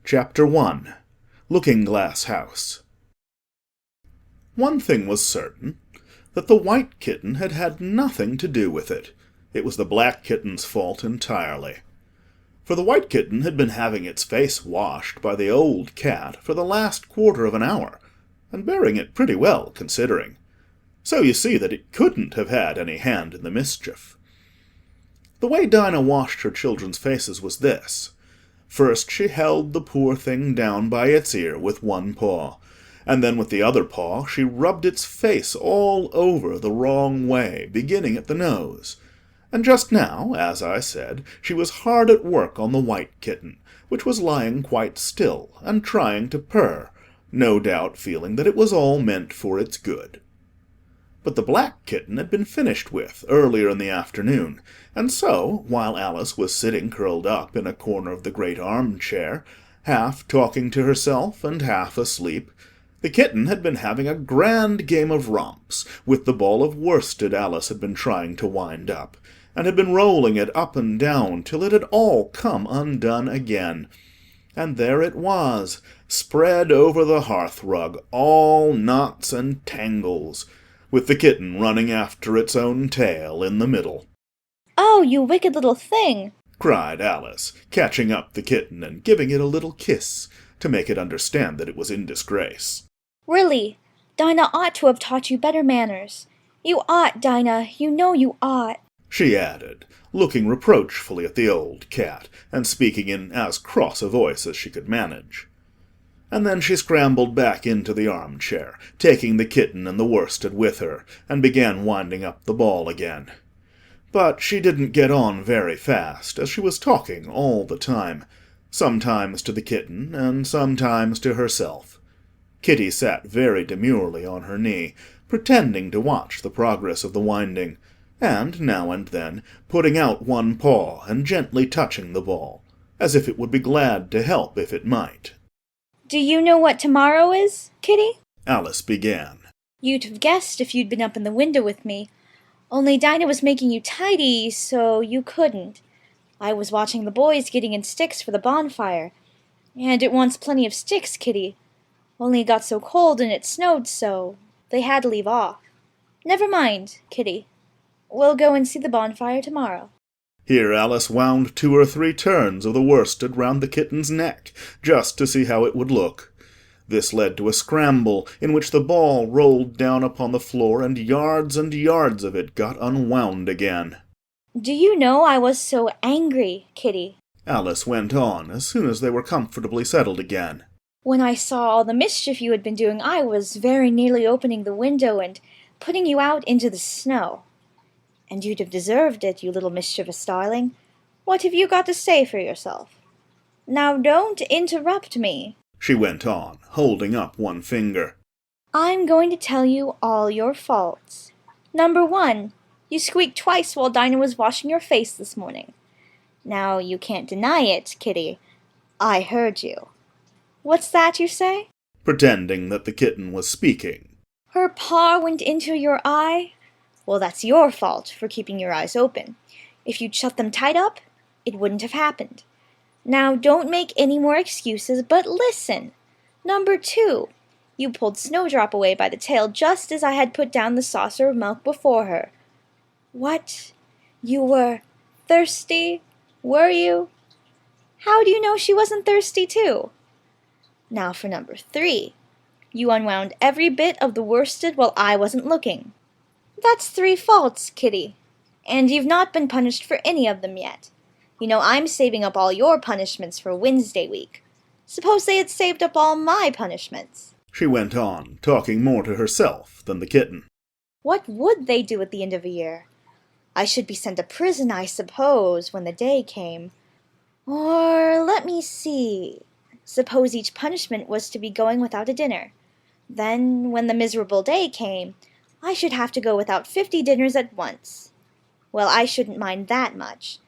Chapter 1 Looking-Glass House. One thing was certain, that the white kitten had had nothing to do with it. It was the black kitten's fault entirely. For the white kitten had been having its face washed by the old cat for the last quarter of an hour, and bearing it pretty well, considering. So you see that it couldn't have had any hand in the mischief. The way Dinah washed her children's faces was this. First she held the poor thing down by its ear with one paw, and then with the other paw she rubbed its face all over the wrong way, beginning at the nose. And just now, as I said, she was hard at work on the white kitten, which was lying quite still and trying to purr, no doubt feeling that it was all meant for its good. But the black kitten had been finished with earlier in the afternoon, and so, while Alice was sitting curled up in a corner of the great arm-chair, half talking to herself and half asleep, the kitten had been having a grand game of romps with the ball of worsted Alice had been trying to wind up, and had been rolling it up and down till it had all come undone again. And there it was, spread over the hearth-rug, all knots and tangles, with the kitten running after its own tail in the middle. "Oh, you wicked little thing!" cried Alice, catching up the kitten and giving it a little kiss, to make it understand that it was in disgrace. "Really, Dinah ought to have taught you better manners. You ought, Dinah, you know you ought," she added, looking reproachfully at the old cat, and speaking in as cross a voice as she could manage. And then she scrambled back into the arm-chair, taking the kitten and the worsted with her, and began winding up the ball again. But she didn't get on very fast, as she was talking all the time, sometimes to the kitten and sometimes to herself. Kitty sat very demurely on her knee, pretending to watch the progress of the winding, and now and then putting out one paw and gently touching the ball, as if it would be glad to help if it might. "Do you know what tomorrow is, Kitty?" Alice began. "You'd have guessed if you'd been up in the window with me. Only Dinah was making you tidy, so you couldn't. I was watching the boys getting in sticks for the bonfire. And it wants plenty of sticks, Kitty. Only it got so cold and it snowed so, they had to leave off. Never mind, Kitty. We'll go and see the bonfire tomorrow." Here Alice wound 2 or 3 turns of the worsted round the kitten's neck, just to see how it would look. This led to a scramble, in which the ball rolled down upon the floor, and yards of it got unwound again. "Do you know I was so angry, Kitty," Alice went on, as soon as they were comfortably settled again. "When I saw all the mischief you had been doing, I was very nearly opening the window and putting you out into the snow. And you'd have deserved it, you little mischievous darling. What have you got to say for yourself? Now don't interrupt me," she went on, holding up one finger. "I'm going to tell you all your faults. Number 1, you squeaked twice while Dinah was washing your face this morning. Now, you can't deny it, Kitty. I heard you. What's that you say?" Pretending that the kitten was speaking. "Her paw went into your eye? Well, that's your fault for keeping your eyes open. If you'd shut them tight up, it wouldn't have happened. Now, don't make any more excuses, but listen. Number 2, you pulled Snowdrop away by the tail just as I had put down the saucer of milk before her. What? You were thirsty, were you? How do you know she wasn't thirsty too? Now for number 3. You unwound every bit of the worsted while I wasn't looking. That's 3 faults, Kitty, and you've not been punished for any of them yet. You know I'm saving up all your punishments for Wednesday week. Suppose they had saved up all my punishments," she went on, talking more to herself than the kitten. "What would they do at the end of a year? I should be sent to prison, I suppose, when the day came. Or, let me see. Suppose each punishment was to be going without a dinner. Then, when the miserable day came, I should have to go without 50 dinners at once. Well, I shouldn't mind that much.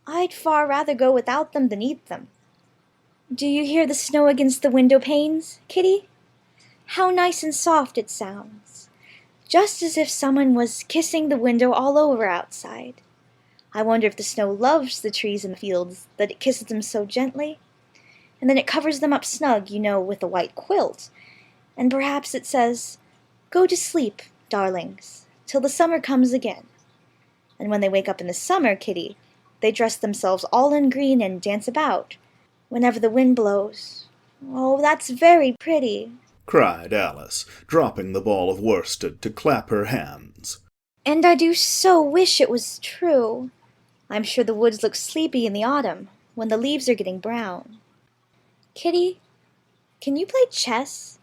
I'd far rather go without them than eat them. Do you hear the snow against the window panes, Kitty? How nice and soft it sounds. Just as if someone was kissing the window all over outside. I wonder if the snow loves the trees and the fields, that it kisses them so gently. and then it covers them up snug, with a white quilt. And perhaps it says, 'Go to sleep, darlings, till the summer comes again.' And when they wake up in the summer, Kitty, they dress themselves all in green and dance about, whenever the wind blows. Oh, that's very pretty," cried Alice, dropping the ball of worsted to clap her hands. "and I do so wish it was true. I'm sure the woods look sleepy in the autumn, when the leaves are getting brown. Kitty, can you play chess?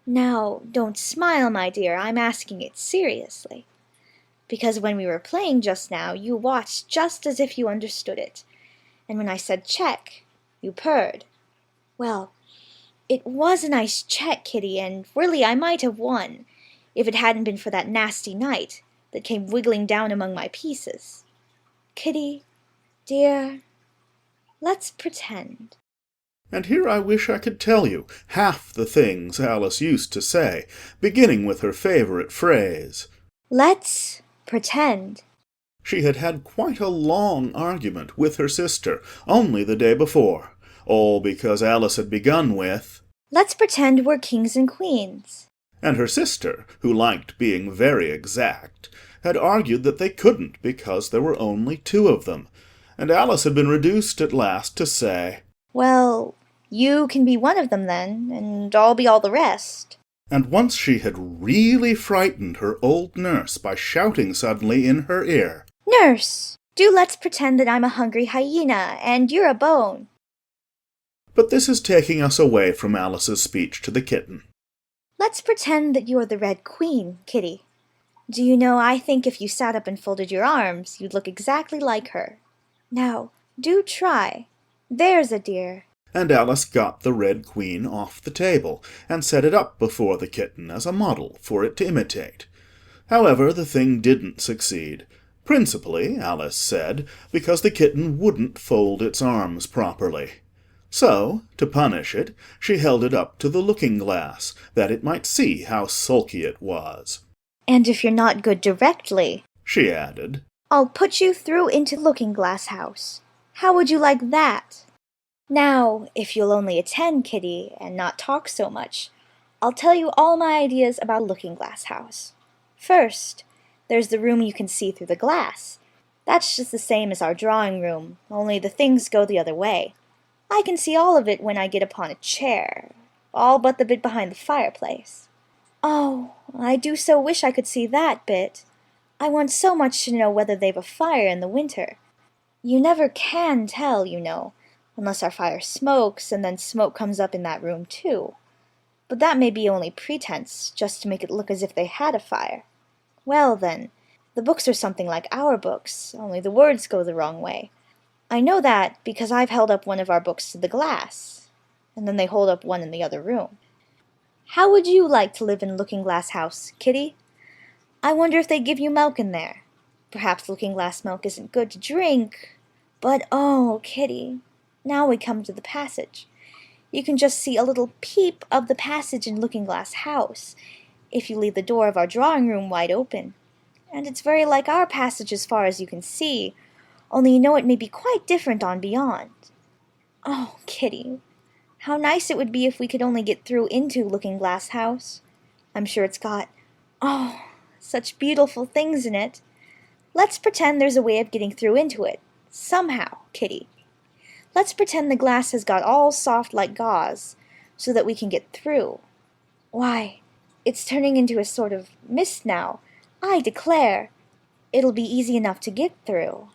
Now, don't smile, my dear, I'm asking it seriously. Because when we were playing just now, you watched just as if you understood it, and when I said check, you purred. Well, it was a nice check, Kitty, and really I might have won, if it hadn't been for that nasty knight that came wiggling down among my pieces. Kitty, dear, let's pretend." And here I wish I could tell you half the things Alice used to say, beginning with her favourite phrase. "Let's pretend." She had had quite a long argument with her sister only the day before, all because Alice had begun with, "Let's pretend we're kings and queens." and her sister, who liked being very exact, had argued that they couldn't because there were only two of them, and Alice had been reduced at last to say, "Well, you can be one of them then, and I'll be all the rest." And once she had really frightened her old nurse by shouting suddenly in her ear, "Nurse, do let's pretend that I'm a hungry hyena, and you're a bone." But this is taking us away from Alice's speech to the kitten. "Let's pretend that you're the Red Queen, Kitty. Do you know, I think if you sat up and folded your arms, you'd look exactly like her. Now, do try. There's a dear." And Alice got the Red Queen off the table, and set it up before the kitten as a model for it to imitate. However, the thing didn't succeed. Principally, Alice said, because the kitten wouldn't fold its arms properly. So, to punish it, she held it up to the looking-glass, that it might see how sulky it was. "And if you're not good directly," she added, "I'll put you through into Looking-Glass House. How would you like that? Now, if you'll only attend, Kitty, and not talk so much, I'll tell you all my ideas about Looking-Glass House. First, there's the room you can see through the glass. That's just the same as our drawing-room, only the things go the other way. I can see all of it when I get upon a chair, all but the bit behind the fireplace. Oh, I do so wish I could see that bit. I want so much to know whether they've a fire in the winter. You never can tell, you know, unless our fire smokes, and then smoke comes up in that room too. But that may be only pretense, just to make it look as if they had a fire. Well, then, the books are something like our books, only the words go the wrong way. I know that because I've held up one of our books to the glass, and then they hold up one in the other room. How would you like to live in Looking-Glass House, Kitty? I wonder if they give you milk in there. Perhaps Looking-Glass milk isn't good to drink, but oh, Kitty, now we come to the passage. You can just see a little peep of the passage in Looking-Glass House, if you leave the door of our drawing-room wide open. And it's very like our passage as far as you can see, only you know it may be quite different on beyond. Oh, Kitty, how nice it would be if we could only get through into Looking-Glass House. I'm sure it's got, such beautiful things in it. Let's pretend there's a way of getting through into it, somehow, Kitty. Let's pretend the glass has got all soft like gauze, so that we can get through. Why, it's turning into a sort of mist now, I declare. It'll be easy enough to get through."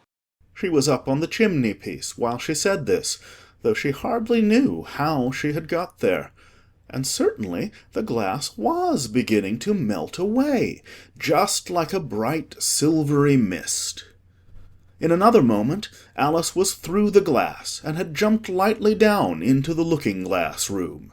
She was up on the chimney-piece while she said this, though she hardly knew how she had got there. And certainly the glass was beginning to melt away, just like a bright silvery mist. In another moment Alice was through the glass, and had jumped lightly down into the looking-glass room.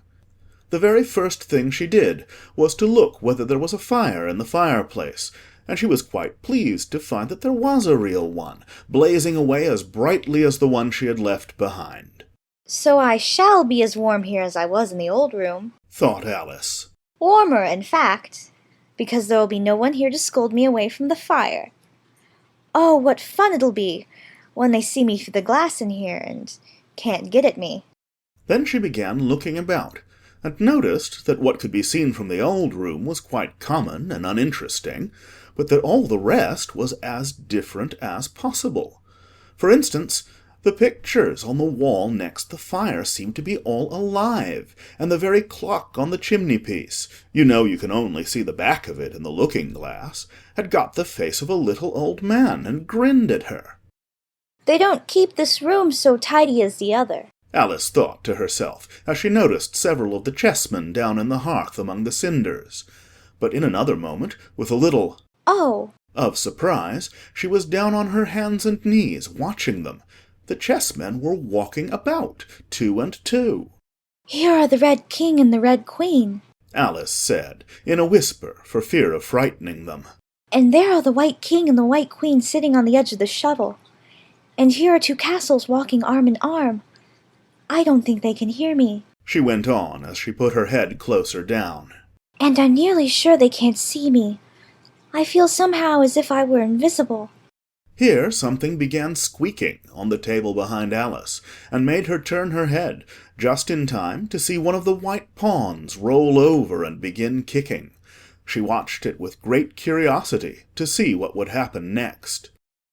The very first thing she did was to look whether there was a fire in the fireplace, and she was quite pleased to find that there was a real one, blazing away as brightly as the one she had left behind. "So I shall be as warm here as I was in the old room," thought Alice. "warmer, in fact, because there will be no one here to scold me away from the fire. Oh, what fun it'll be when they see me through the glass in here and can't get at me." Then she began looking about, and noticed that what could be seen from the old room was quite common and uninteresting, but that all the rest was as different as possible. For instance, the pictures on the wall next the fire seemed to be all alive, and the very clock on the chimney-piece, you know you can only see the back of it in the looking-glass, had got the face of a little old man, and grinned at her. They don't keep this room so tidy as the other, Alice thought to herself, as she noticed several of the chessmen down in the hearth among the cinders. But in another moment, with a little "Oh!" of surprise, she was down on her hands and knees, watching them. The chessmen were walking about, 2 and 2. "Here are the Red King and the Red Queen," Alice said, in a whisper, for fear of frightening them. "and there are the White King and the White Queen sitting on the edge of the shuttle. And here are 2 castles walking arm in arm. I don't think they can hear me," she went on as she put her head closer down. "and I'm nearly sure they can't see me. I feel somehow as if I were invisible." Here something began squeaking on the table behind Alice, and made her turn her head, just in time to see one of the white pawns roll over and begin kicking. She watched it with great curiosity to see what would happen next.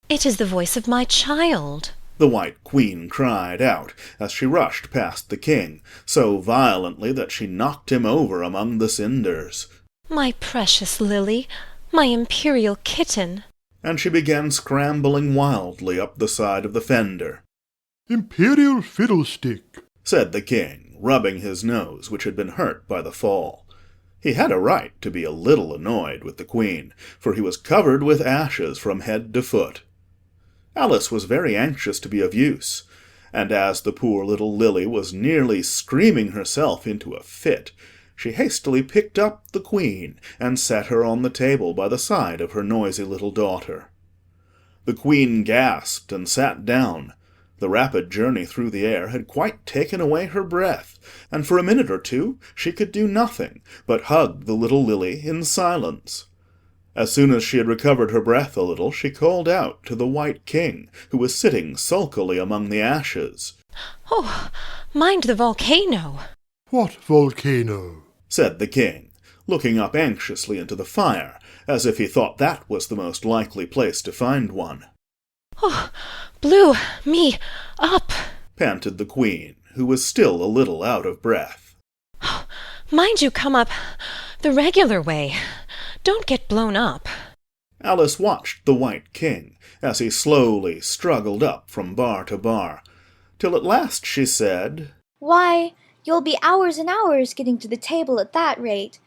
"It is the voice of my child," the White Queen cried out, as she rushed past the king, so violently that she knocked him over among the cinders. "My precious Lily, my imperial kitten." And she began scrambling wildly up the side of the fender. "Imperial fiddlestick," said the king, rubbing his nose, which had been hurt by the fall. He had a right to be a little annoyed with the queen, for he was covered with ashes from head to foot. Alice was very anxious to be of use, and as the poor little Lily was nearly screaming herself into a fit, she hastily picked up the queen and set her on the table by the side of her noisy little daughter. The queen gasped and sat down. The rapid journey through the air had quite taken away her breath, and for a minute or two she could do nothing but hug the little Lily in silence. As soon as she had recovered her breath a little, she called out to the White King, who was sitting sulkily among the ashes. "Oh, mind the volcano!" "What volcano?" said the king, looking up anxiously into the fire, as if he thought that was the most likely place to find one. "Oh, blew me up!" panted the queen, who was still a little out of breath. "Oh, mind you come up the regular way. Don't get blown up." Alice watched the White King as he slowly struggled up from bar to bar, till at last she said, "Why, you'll be hours and hours getting to the table at that rate.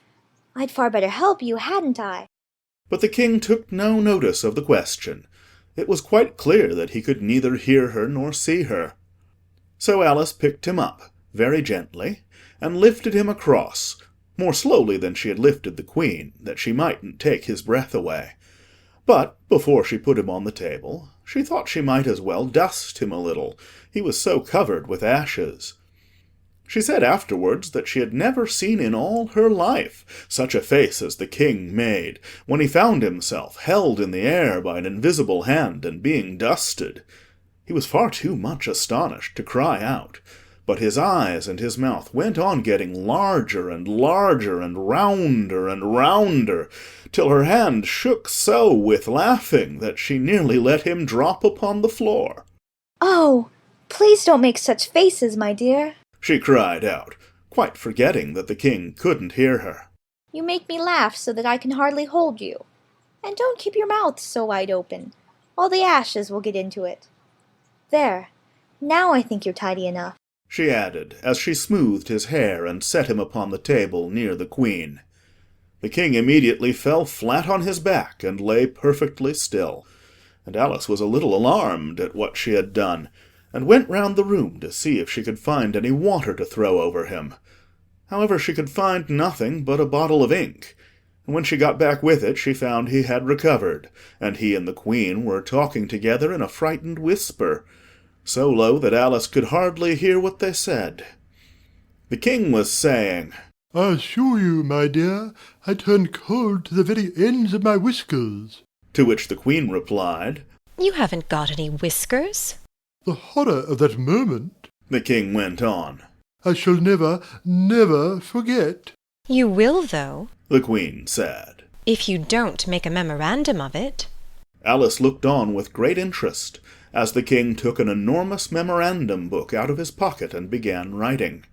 I'd far better help you, hadn't I?" But the king took no notice of the question. It was quite clear that he could neither hear her nor see her. So Alice picked him up, very gently, and lifted him across, more slowly than she had lifted the queen, that she mightn't take his breath away. But before she put him on the table, she thought she might as well dust him a little, he was so covered with ashes. She said afterwards that she had never seen in all her life such a face as the king made, when he found himself held in the air by an invisible hand and being dusted. He was far too much astonished to cry out, but his eyes and his mouth went on getting larger and larger and rounder, till her hand shook so with laughing that she nearly let him drop upon the floor. "Oh, please don't make such faces, my dear," she cried out, quite forgetting that the king couldn't hear her. "You make me laugh so that I can hardly hold you. And don't keep your mouth so wide open. All the ashes will get into it. There, now I think you're tidy enough," she added, as she smoothed his hair and set him upon the table near the queen. The king immediately fell flat on his back and lay perfectly still, and Alice was a little alarmed at what she had done, and went round the room to see if she could find any water to throw over him. However, she could find nothing but a bottle of ink, and when she got back with it she found he had recovered, and he and the queen were talking together in a frightened whisper, so low that Alice could hardly hear what they said. The king was saying, "I assure you, my dear, I turned cold to the very ends of my whiskers." To which the queen replied, "You haven't got any whiskers." "The horror of that moment," the king went on, I shall never, never forget. You will, though, the Queen said. if you don't make a memorandum of it. Alice looked on with great interest as the King took an enormous memorandum book out of his pocket and began writing.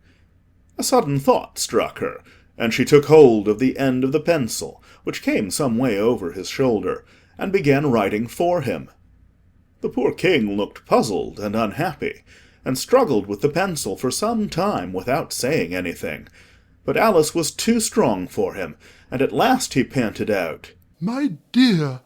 A sudden thought struck her, and she took hold of the end of the pencil, which came some way over his shoulder, and began writing for him. The poor King looked puzzled and unhappy, and struggled with the pencil for some time without saying anything. But Alice was too strong for him, and at last he panted out, My dear,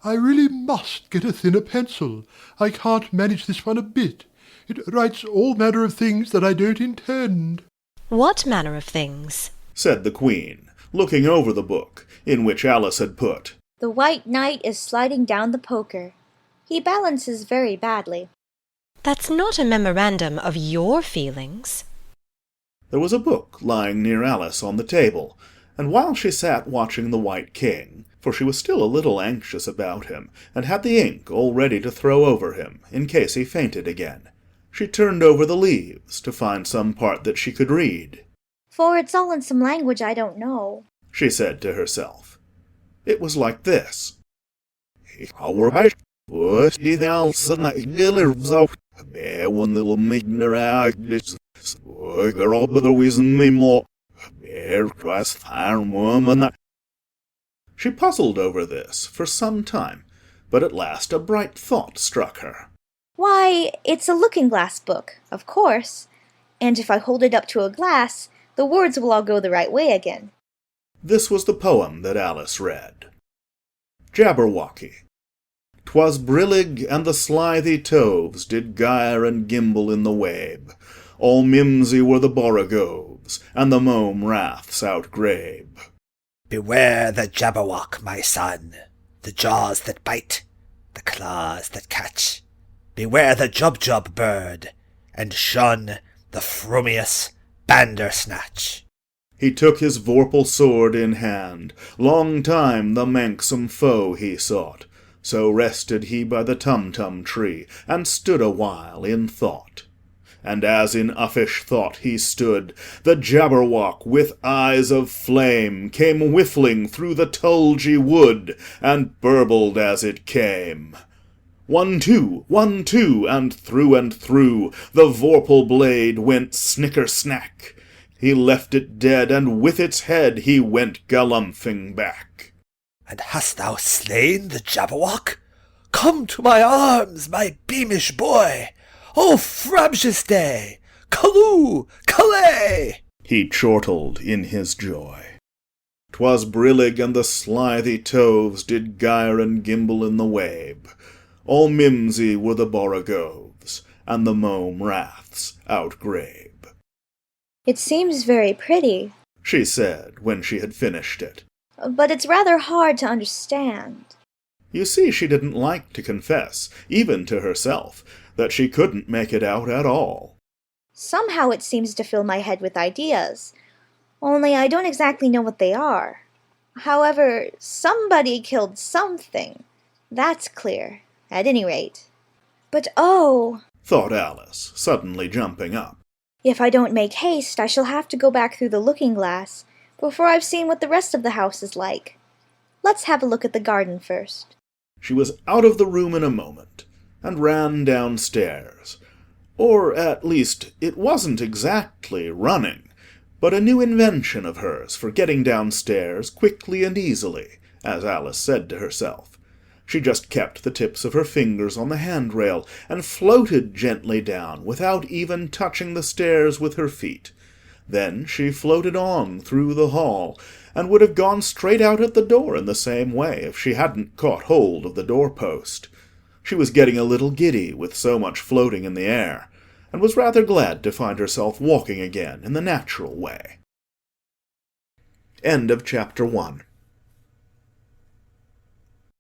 I really must get a thinner pencil. I can't manage this one a bit. It writes all manner of things that I don't intend. What manner of things? said the Queen, looking over the book, in which Alice had put, The White Knight is sliding down the poker. He balances very badly. That's not a memorandum of your feelings. There was a book lying near Alice on the table, and while she sat watching the White King, for she was still a little anxious about him, and had the ink all ready to throw over him, in case he fainted again, she turned over the leaves to find some part that she could read. For it's all in some language I don't know, she said to herself. It was like this. She puzzled over this for some time, but at last a bright thought struck her. Why, it's a looking-glass book, of course. And if I hold it up to a glass, the words will all go the right way again. This was the poem that Alice read. Jabberwocky. 'Twas brillig, and the slithy toves did gyre and gimble in the wabe. All mimsy were the borogoves, and the mome raths outgrabe. Beware the Jabberwock, my son, the jaws that bite, the claws that catch. Beware the Jubjub bird, and shun the frumious Bandersnatch. He took his vorpal sword in hand, long time the manxome foe he sought. So rested he by the Tumtum tree, and stood a while in thought. And as in uffish thought he stood, the Jabberwock with eyes of flame came whiffling through the tulgey wood, and burbled as it came. 1, 2, 1, 2, and through the vorpal blade went snicker-snack. He left it dead, and with its head he went galumphing back. And hast thou slain the Jabberwock? Come to my arms, my beamish boy! O frabjous day! Callooh! Callay! He chortled in his joy. 'Twas brillig, and the slithy toves did gyre and gimble in the wabe. All mimsy were the borogoves, and the mome raths outgrabe. It seems very pretty, she said when she had finished it. but it's rather hard to understand. You see, she didn't like to confess, even to herself, that she couldn't make it out at all. Somehow it seems to fill my head with ideas, only I don't exactly know what they are. However, somebody killed something. That's clear, at any rate. But oh, thought Alice, suddenly jumping up. If I don't make haste, I shall have to go back through the looking-glass before I've seen what the rest of the house is like. Let's have a look at the garden first. She was out of the room in a moment, and ran downstairs. Or, at least, it wasn't exactly running, but a new invention of hers for getting downstairs quickly and easily, as Alice said to herself. She just kept the tips of her fingers on the handrail, and floated gently down without even touching the stairs with her feet. Then she floated on through the hall, and would have gone straight out at the door in the same way if she hadn't caught hold of the door-post. She was getting a little giddy with so much floating in the air, and was rather glad to find herself walking again in the natural way. End of Chapter 1.